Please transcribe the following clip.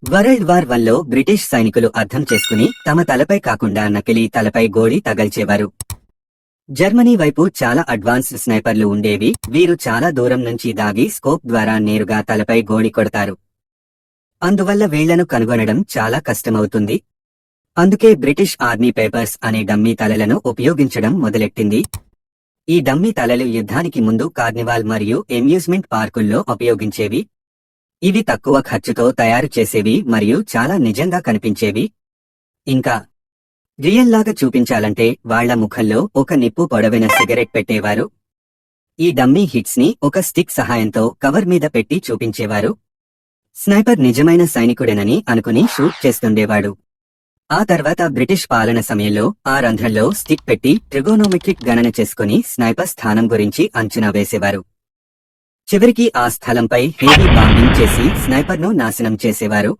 World war 1లో British సైనికులు అర్థం చేసుకుని తమ తలపై కాకుండా నకిలీ తలపై గోళీ తగల్చేవారు. జర్మనీ వైపు చాలా అడ్వాన్స్డ్ స్నైపర్లు ఉండేవి. వీరు చాలా దూరం నుంచి దాగి స్కోప్ ద్వారా నేరుగా తలపై గోళీ కొడతారు. అందువల్ల వీళ్లను కనుగొనడం చాలా కష్టమవుతుంది. అందుకే బ్రిటిష్ ఆర్మీ పేపర్స్ అనే డమ్మీ తలలను ఉపయోగించడం మొదలెట్టింది. ఈ డమ్మీ తలలు యుద్ధానికి ముందు కార్నివాల్ మరియు అమ్యూజ్మెంట్ పార్కుల్లో ఉపయోగించేవి. ఇవి తక్కువ ఖర్చుతో తయారు చేసేవి మరియు చాలా నిజంగా కనిపించేవి. ఇంకా రియల్ లాగా చూపించాలంటే వాళ్ల ముఖంలో ఒక నిప్పు పొడవైన సిగరెట్ పెట్టేవారు. ఈ డమ్మీ హిట్స్ ని ఒక స్టిక్ సహాయంతో కవర్ మీద పెట్టి చూపించేవారు. స్నైపర్ నిజమైన సైనికుడేనని అనుకుని షూట్ చేస్తుండేవాడు. ఆ తర్వాత బ్రిటిష్ పాలన సమయంలో ఆ రంధ్రంలో స్టిక్ పెట్టి ట్రిగోనోమెట్రిక్ గణన చేసుకుని స్నైపర్ స్థానం గురించి అంచనా వేసేవారు. చివరికి ఆ స్థలంపై హెవీ బాంబింగ్ చేసి స్నైపర్ను నాశనం చేసేవారు.